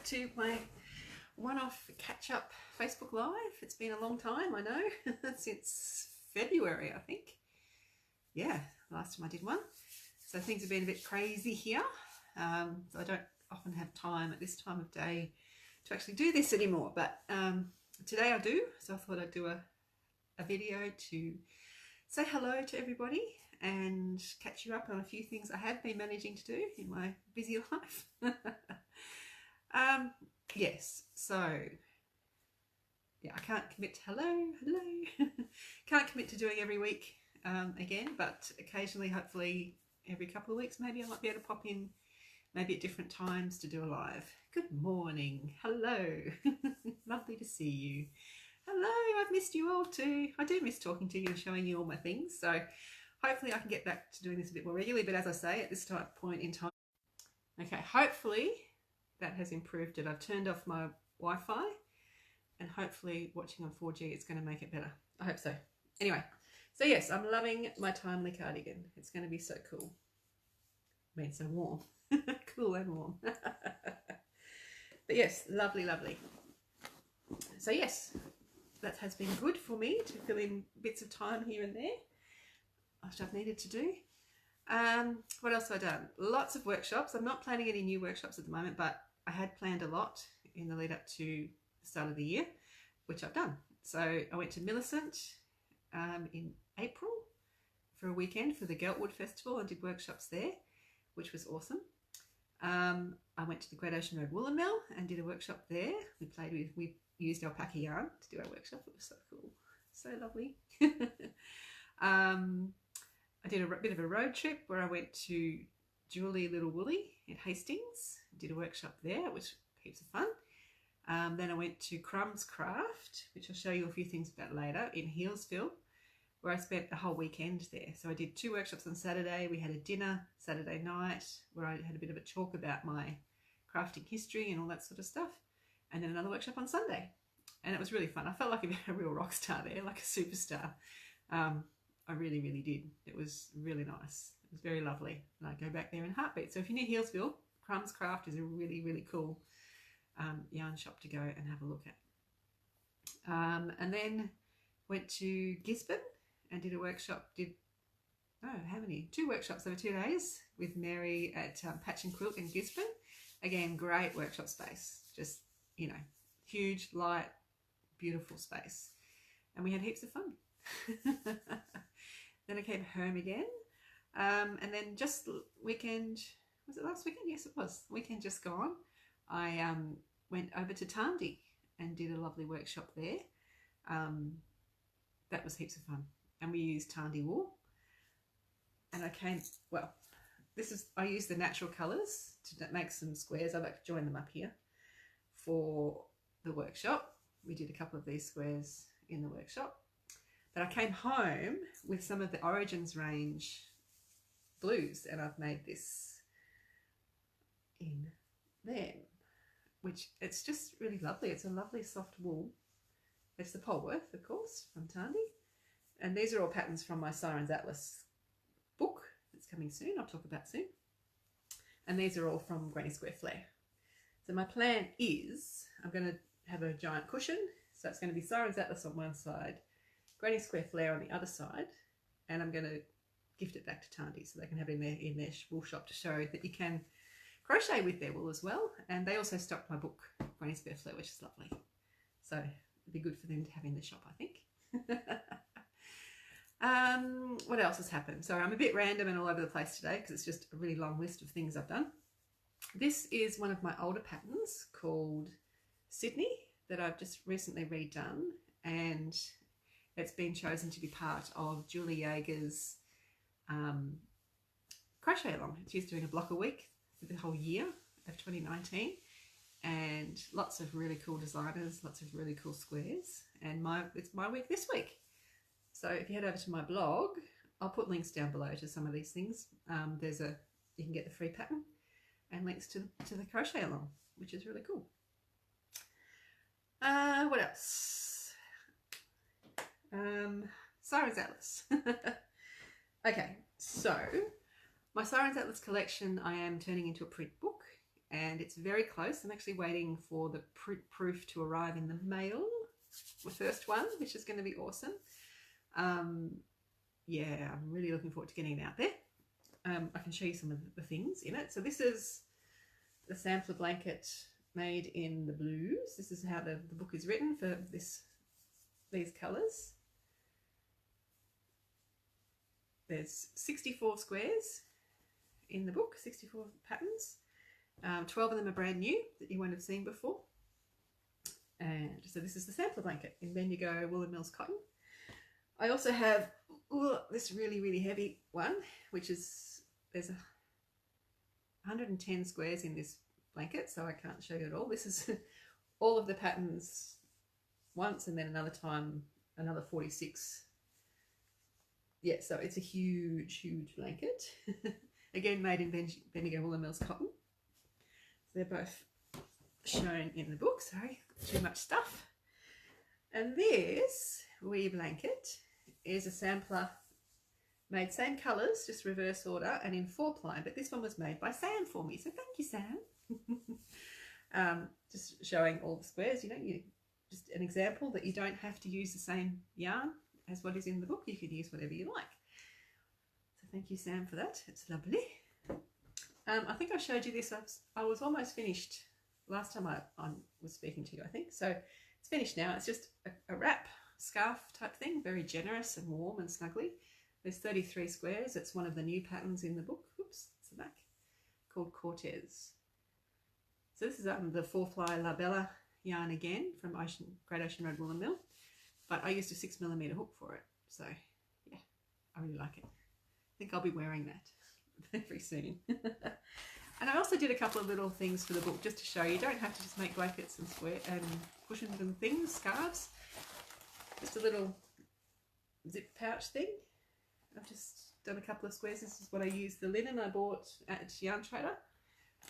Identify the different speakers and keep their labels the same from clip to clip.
Speaker 1: to my one-off catch-up Facebook Live. It's been a long time, I know, since February, I think. Yeah, last time I did one. So things have been a bit crazy here. So I don't often have time at this time of day to actually do this anymore. But today I do, so I thought I'd do a video to say hello to everybody and catch you up on a few things I have been managing to do in my busy life. Yes, so yeah, I can't commit to hello. Can't commit to doing every week again, but occasionally, hopefully every couple of weeks, maybe I might be able to pop in, maybe at different times to do a live. Good morning, hello, lovely to see you. Hello, I've missed you all too. I do miss talking to you and showing you all my things, so hopefully I can get back to doing this a bit more regularly, but as I say, at this point in time, okay, hopefully that has improved it. I've turned off my Wi-Fi and hopefully watching on 4G it's going to make it better. I hope so. Anyway, so yes, I'm loving my timely cardigan. It's going to be so cool. I mean, so warm. Cool and warm. But yes, lovely, lovely. So yes, that has been good for me to fill in bits of time here and there, which I've needed to do. What else have I done? Lots of workshops. I'm not planning any new workshops at the moment, but I had planned a lot in the lead up to the start of the year, which I've done. So I went to Millicent in April for a weekend for the Geltwood Festival and did workshops there, which was awesome. I went to the Great Ocean Road Woolen Mill and did a workshop there. We used alpaca yarn to do our workshop. It was so cool, so lovely. I did a bit of a road trip where I went to Julie Little Woolly in Hastings, did a workshop there, which was heaps of fun. Then I went to Crumbs Craft, which I'll show you a few things about later, in Healesville, where I spent the whole weekend there. So I did 2 workshops on Saturday. We had a dinner Saturday night where I had a bit of a talk about my crafting history and all that sort of stuff. And then another workshop on Sunday. And it was really fun. I felt like a real rock star there, like a superstar. I really, really did. It was really nice. It was very lovely. And I go back there in a heartbeat. So if you're near Healesville, Crumbs Craft is a really, really cool yarn shop to go and have a look at. And then went to Gisborne and did a workshop. Did 2 workshops over 2 days with Mary at Patch and Quilt in Gisborne. Again, great workshop space. Just, you know, huge, light, beautiful space. And we had heaps of fun. Then I came home again, and then just weekend, was it last weekend? Yes, it was. Weekend just gone. I went over to Tandy and did a lovely workshop there. That was heaps of fun, and we used Tandy wool. And I used the natural colours to make some squares. I've actually joined them up here for the workshop. We did a couple of these squares in the workshop. But I came home with some of the Origins range blues, and I've made this in them, which it's just really lovely. It's a lovely soft wool. It's the Polworth, of course, from Tandy. And these are all patterns from my Sirens Atlas book that's coming soon, I'll talk about soon. And these are all from Granny Square Flare. So my plan is I'm going to have a giant cushion. So it's going to be Sirens Atlas on one side, Granny Square Flare on the other side, and I'm going to gift it back to Tandy so they can have it in their wool shop to show that you can crochet with their wool as well. And they also stocked my book, Granny Square Flare, which is lovely. So it'd be good for them to have in the shop, I think. What else has happened? So I'm a bit random and all over the place today because it's just a really long list of things I've done. This is one of my older patterns called Sydney that I've just recently redone, and it's been chosen to be part of Julie Yeager's crochet along. She's doing a block a week for the whole year of 2019, and lots of really cool designers, lots of really cool squares, and it's my week this week. So if you head over to my blog, I'll put links down below to some of these things. You can get the free pattern and links to the crochet along, which is really cool. What else? Sirens Atlas. Okay, so my Sirens Atlas collection I am turning into a print book and it's very close. I'm actually waiting for the proof to arrive in the mail, my first one, which is going to be awesome. Yeah, I'm really looking forward to getting it out there. I can show you some of the things in it. So this is the sampler blanket made in the blues. This is how the book is written for these colours. There's 64 squares in the book, 64 patterns. 12 of them are brand new that you won't have seen before. And so this is the sampler blanket in Bendigo Woolen Mills cotton. I also have this really, really heavy one, which is, there's 110 squares in this blanket, so I can't show you it all. This is all of the patterns once, and then another time, another 46. Yeah, so it's a huge, huge blanket. Again, made in Bendigo Woolen Mills cotton. They're both shown in the book. Sorry, too much stuff. And this wee blanket is a sampler made same colours, just reverse order and in 4-ply, but this one was made by Sam for me, so thank you, Sam. Just showing all the squares, you know, just an example that you don't have to use the same yarn as what is in the book. You can use whatever you like. So thank you, Sam, for that. It's lovely. I think I showed you this. I was almost finished last time I was speaking to you, I think. So it's finished now. It's just a wrap scarf type thing, very generous and warm and snuggly. There's 33 squares. It's one of the new patterns in the book. Oops, it's the back, called Cortez. So this is the 4-ply La Bella yarn again from Great Ocean Road Woolen Mill, but I used a 6mm hook for it. So yeah, I really like it. I think I'll be wearing that very soon. And I also did a couple of little things for the book just to show you. You don't have to just make blankets and cushions and things, scarves. Just a little zip pouch thing. I've just done a couple of squares. This is what I used, the linen I bought at Yarn Trader.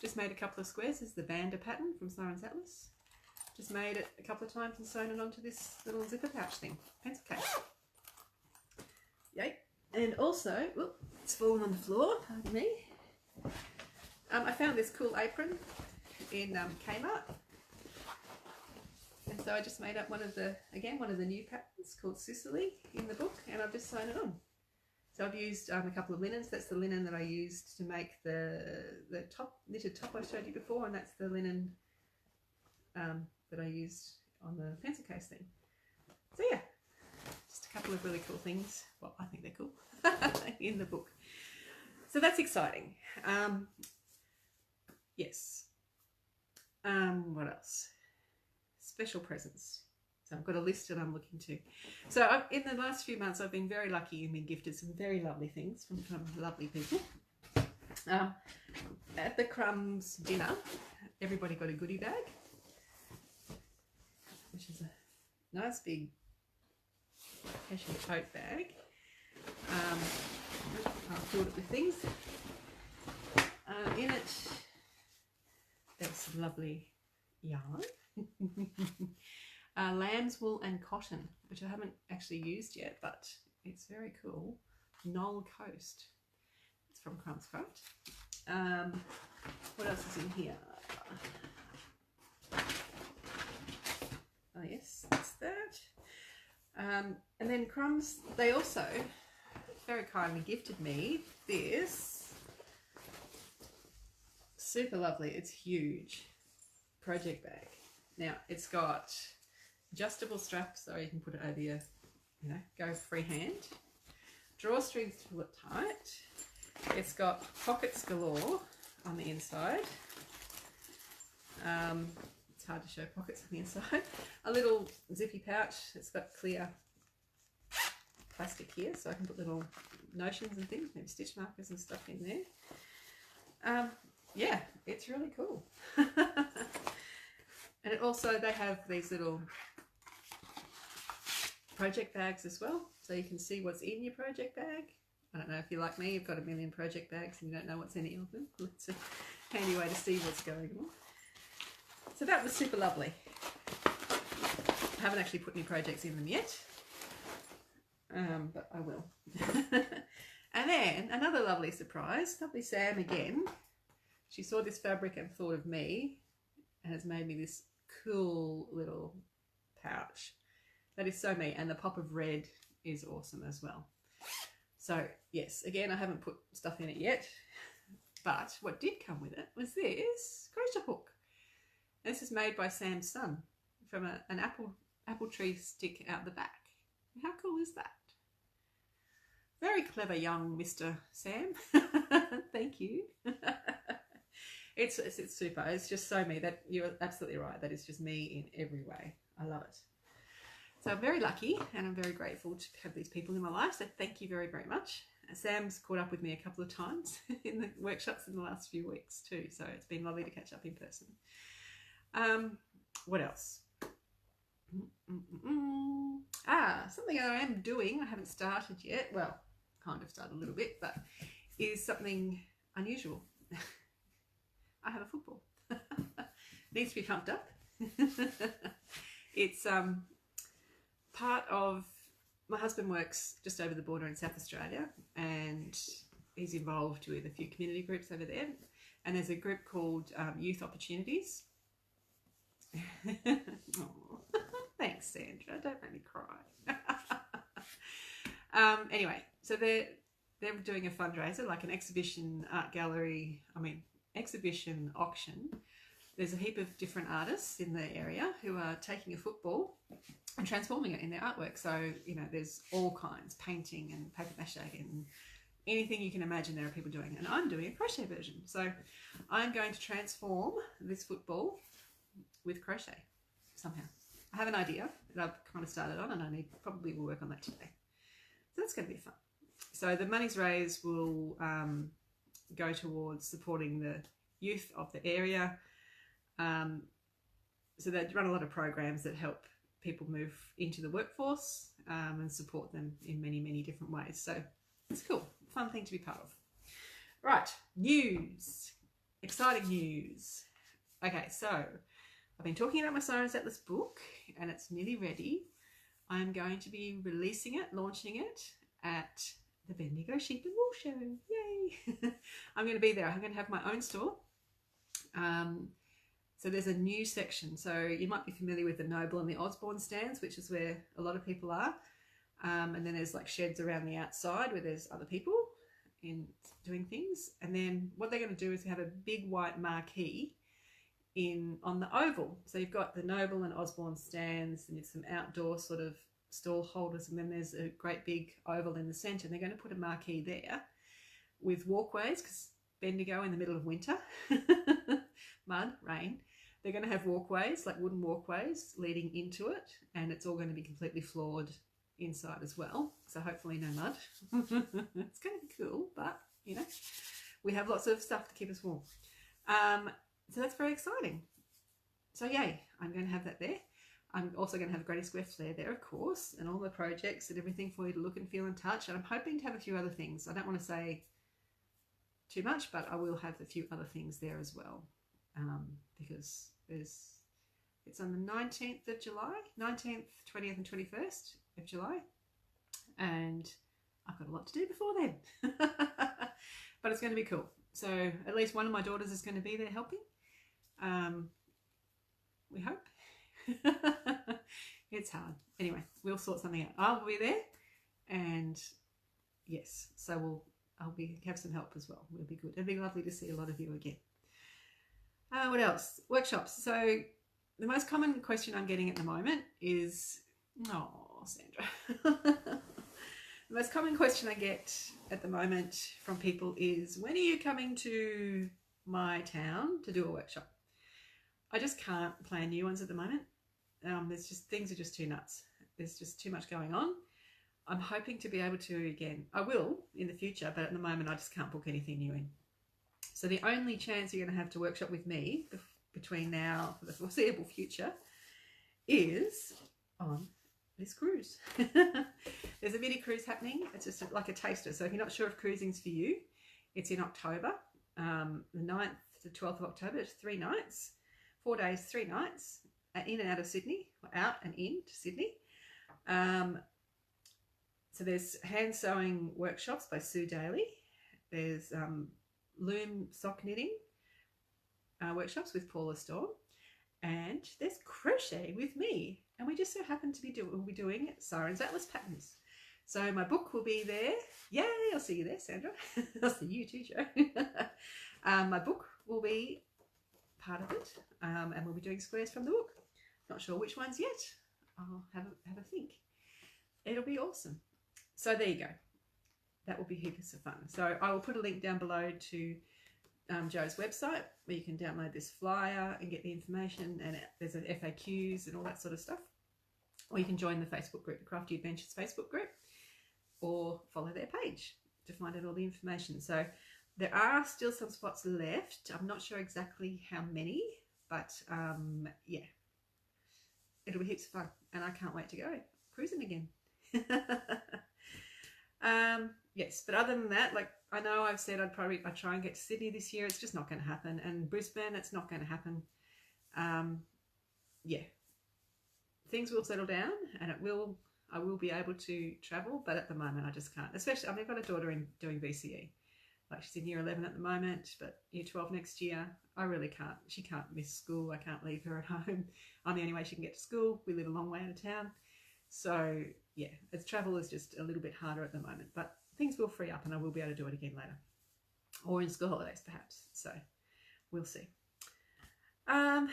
Speaker 1: Just made a couple of squares. This is the Banda pattern from Siren's Atlas. Just made it a couple of times and sewn it onto this little zipper pouch thing, pencil case. Yay. And also, whoop, it's fallen on the floor, pardon me. I found this cool apron in Kmart. And so I just made up one of the new patterns called Sicily in the book, and I've just sewn it on. So I've used a couple of linens. That's the linen that I used to make the knitted top I showed you before, and that's the linen that I used on the pencil case thing. So yeah, just a couple of really cool things. Well, I think they're cool in the book. So that's exciting. Yes. What else? Special presents. So I've got a list that I'm looking to. So in the last few months, I've been very lucky and been gifted some very lovely things from lovely people. At the Crumbs dinner, everybody got a goodie bag, which is a nice big cashmere tote bag. I'll fill it with things. In it, there's some lovely yarn. Lamb's wool and cotton, which I haven't actually used yet, but it's very cool. Knoll Coast. It's from Crumbs Craft. What else is in here? Oh yes, that's that. And then Crumbs, they also very kindly gifted me this super lovely, it's huge, project bag. Now it's got adjustable straps so you can put it over your, you know, go freehand. Drawstrings to pull it tight. It's got pockets galore on the inside. It's hard to show pockets on the inside. A little zippy pouch. It's got clear plastic here so I can put little notions and things, maybe stitch markers and stuff in there. Yeah, it's really cool. And it also, they have these little project bags as well, so you can see what's in your project bag. I don't know if you're like me, you've got a million project bags and you don't know what's in any of them. It's a handy way to see what's going on. So that was super lovely. I haven't actually put any projects in them yet, but I will. And then another lovely surprise, lovely Sam again, she saw this fabric and thought of me and has made me this cool little pouch. That is so me, and the pop of red is awesome as well. So yes, again, I haven't put stuff in it yet, but what did come with it was this crochet hook. And this is made by Sam's son from an apple tree stick out the back. How cool is that? Very clever young Mr. Sam. Thank you. It's super. It's just so me. That you're absolutely right. That is just me in every way. I love it. So I'm very lucky and I'm very grateful to have these people in my life. So thank you very, very much. Sam's caught up with me a couple of times in the workshops in the last few weeks too. So it's been lovely to catch up in person. What else? Something that I am doing, I haven't started yet. Well, kind of started a little bit, but is something unusual. I have a football. Needs to be pumped up. It's part of, my husband works just over the border in South Australia, and he's involved with a few community groups over there, and there's a group called Youth Opportunities. Oh, thanks, Sandra, don't make me cry. Anyway, so they're doing a fundraiser, like an exhibition, art gallery, exhibition auction. There's a heap of different artists in the area who are taking a football and transforming it in their artwork. So, you know, there's all kinds, painting and paper mache and anything you can imagine there are people doing. And I'm doing a crochet version. So I'm going to transform this football with crochet somehow. I have an idea that I've kind of started on, and I probably will work on that today. So that's going to be fun. So the monies raised will go towards supporting the youth of the area. So they run a lot of programs that help people move into the workforce and support them in many, many different ways. So it's cool, fun thing to be part of. Right, news, exciting news. Okay, so I've been talking about my Sirens Atlas book and it's nearly ready. I'm going to be releasing it, launching it at the Bendigo Sheep and Wool Show. Yay! I'm going to be there. I'm going to have my own store. So there's a new section. So you might be familiar with the Noble and the Osborne stands, which is where a lot of people are. And then there's like sheds around the outside where there's other people in doing things. And then what they're going to do is have a big white marquee on the oval. So you've got the Noble and Osborne stands, and it's some outdoor sort of stall holders, and then there's a great big oval in the centre. And they're going to put a marquee there with walkways, because Bendigo in the middle of winter, mud, rain, they're going to have walkways, like wooden walkways leading into it, and it's all going to be completely floored inside as well, so hopefully no mud. It's going to be cool, but you know, we have lots of stuff to keep us warm. So that's very exciting. So yay, I'm going to have that there. I'm also going to have Granny Square Flare there, of course, and all the projects and everything for you to look and feel and touch. And I'm hoping to have a few other things. I don't want to say too much, but I will have a few other things there as well, because it's on the 19th of July, 19th, 20th and 21st of July, and I've got a lot to do before then. But it's going to be cool. So at least one of my daughters is going to be there helping. We hope. It's hard. Anyway, we'll sort something out. I'll be there, and yes, so I'll have some help as well. It'll be good. It'll be lovely to see a lot of you again. What else? Workshops. So the most common question I'm getting at the moment is, oh, Sandra. The most common question I get at the moment from people is, when are you coming to my town to do a workshop? I just can't plan new ones at the moment. Things are just too nuts. There's just too much going on. I'm hoping to be able to again. I will in the future, but at the moment I just can't book anything new in. So the only chance you're going to have to workshop with me between now for the foreseeable future is on this cruise. There's a mini cruise happening. It's just like a taster. So if you're not sure if cruising's for you, it's in October, the 9th to 12th of October. It's 3 nights, 4 days, 3 nights, in and out of Sydney, out and in to Sydney. So there's hand sewing workshops by Sue Daly. There's loom sock knitting workshops with Paula Storm, and there's crochet with me, and we just so happen to be doing Siren's Atlas patterns. So my book will be there. Yay, I'll see you there, Sandra. I'll see you too, Joe. My book will be part of it, and we'll be doing squares from the book. Not sure which ones yet. I'll have a think. It'll be awesome. So there you go. That will be heaps of fun. So I will put a link down below to Joe's website where you can download this flyer and get the information, and there's an FAQs and all that sort of stuff. Or you can join the Facebook group, the Crafty Adventures Facebook group, or follow their page to find out all the information. So there are still some spots left. I'm not sure exactly how many, but yeah, it'll be heaps of fun, and I can't wait to go cruising again. Yes, but other than that, like, I know I've said I'd try and get to Sydney this year. It's just not going to happen, and Brisbane, it's not going to happen. Yeah, things will settle down, and I will be able to travel, but at the moment I just can't. Especially, I mean, I've got a daughter doing VCE. Like, she's in year 11 at the moment, but year 12 next year. I really can't. She can't miss school. I can't leave her at home. I'm the only way she can get to school. We live a long way out of town. So yeah, travel is just a little bit harder at the moment, but things will free up and I will be able to do it again later, or in school holidays perhaps. So we'll see. One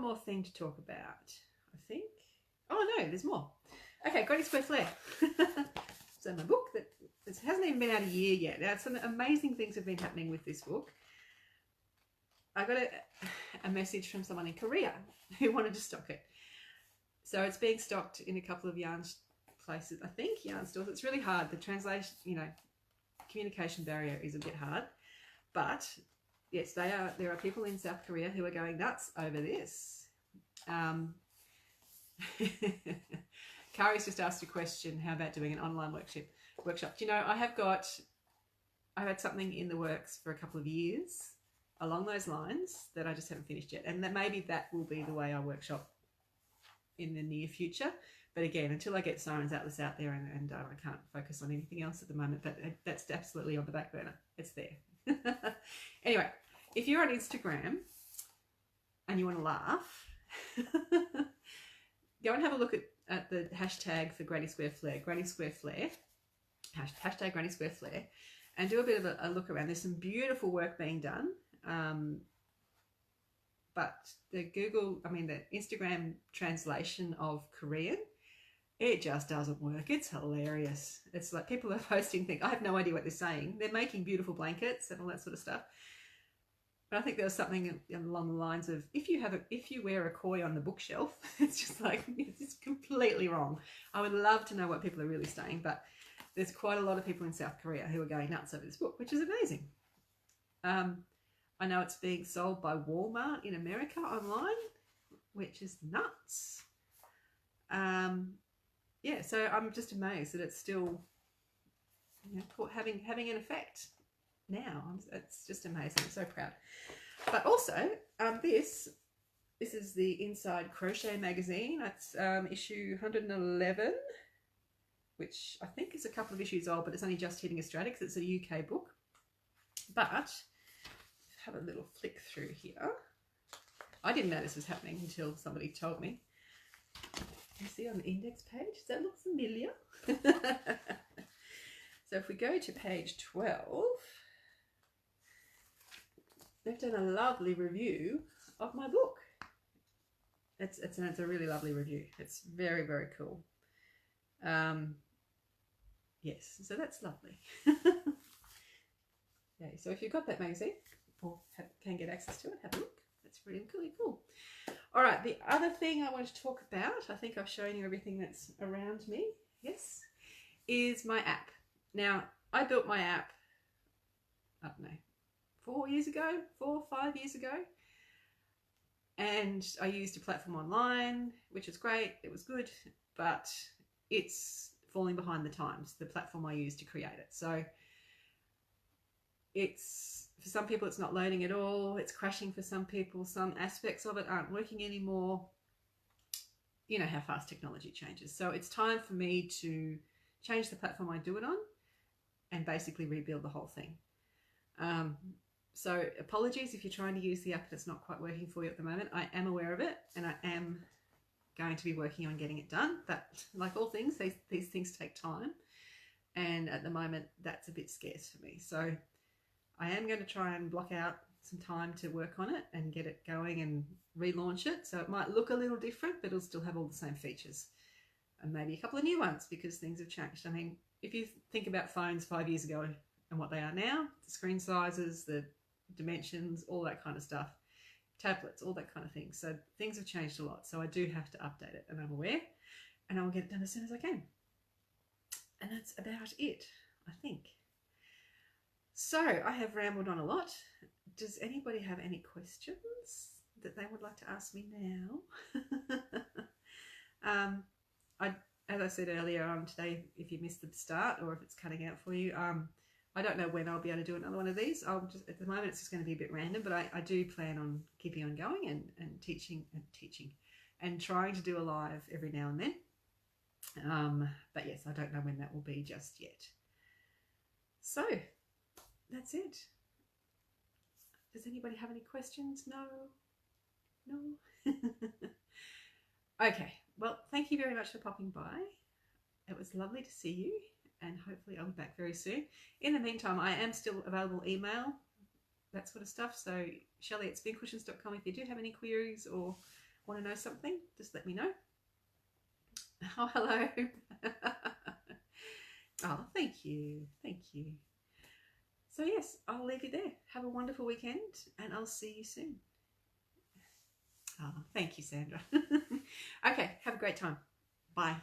Speaker 1: more thing to talk about, I think. Oh no, there's more. Okay, Granny Square Flare. So my book that hasn't even been out a year yet. Now, some amazing things have been happening with this book. I got a message from someone in Korea who wanted to stock it. So it's being stocked in a couple of yarn places, I think, yarn stores. It's really hard. The translation, communication barrier is a bit hard. But yes, there are people in South Korea who are going nuts over this. Kari's just asked a question, how about doing an online workshop? Do you know, I've had something in the works for a couple of years along those lines that I just haven't finished yet. And that maybe that will be the way I workshop in the near future. But again, until I get Siren's Atlas out there and I can't focus on anything else at the moment, but that's absolutely on the back burner. It's there. Anyway, if you're on Instagram and you want to laugh, go and have a look at the hashtag for Granny Square Flare, hashtag Granny Square Flare, and do a bit of a look around. There's some beautiful work being done. But the Instagram translation of Korean, it just doesn't work. It's hilarious. It's like people are posting things. I have no idea what they're saying. They're making beautiful blankets and all that sort of stuff. But I think there was something along the lines of, if you wear a koi on the bookshelf, it's just like, it's completely wrong. I would love to know what people are really saying, but there's quite a lot of people in South Korea who are going nuts over this book, which is amazing. I know it's being sold by Walmart in America online, which is nuts. Yeah, so I'm just amazed that it's still having an effect now. It's just amazing. I'm so proud. But also, this is the Inside Crochet Magazine. That's issue 111, which I think is a couple of issues old, but it's only just hitting Australia because it's a UK book. But have a little flick through here. I didn't know this was happening until somebody told me. You see on the index page, does that look familiar? So if we go to page 12, they've done a lovely review of my book. It's a really lovely review. It's very, very cool. Yes, so that's lovely. Okay, so if you've got that magazine or can get access to it, have a look. That's really cool. All right, the other thing I want to talk about, I think I've shown you everything that's around me, yes, is my app. Now, I built my app, I don't know, 4 or 5 years ago. And I used a platform online, which was great, it was good, but it's falling behind the times, the platform I used to create it. So for some people it's not loading at all, it's crashing for some people, some aspects of it aren't working anymore. You know how fast technology changes. So it's time for me to change the platform I do it on and basically rebuild the whole thing. So apologies if you're trying to use the app and it's not quite working for you at the moment. I am aware of it, and I am going to be working on getting it done. But like all things, these things take time, and at the moment that's a bit scarce for me. So I am going to try and block out some time to work on it and get it going and relaunch it. So it might look a little different, but it'll still have all the same features, and maybe a couple of new ones because things have changed. I mean, if you think about phones 5 years ago and what they are now, the screen sizes, the dimensions, all that kind of stuff, tablets, all that kind of thing. So things have changed a lot. So I do have to update it, and I'm aware, and I'll get it done as soon as I can. And that's about it, I think. So I have rambled on a lot. Does anybody have any questions that they would like to ask me now? As I said earlier today, if you missed the start or if it's cutting out for you, I don't know when I'll be able to do another one of these. At the moment it's just going to be a bit random, but I do plan on keeping on going and teaching and trying to do a live every now and then. But yes, I don't know when that will be just yet. So that's it. Does anybody have any questions? No? Okay, well, thank you very much for popping by. It was lovely to see you, and hopefully I'll be back very soon. In the meantime, I am still available email, that sort of stuff. So Shelley@spinncushions.com. If you do have any queries or want to know something, just let me know. Oh, hello. Oh, thank you. Thank you. So yes, I'll leave you there. Have a wonderful weekend, and I'll see you soon. Oh, thank you, Sandra. Okay, have a great time. Bye.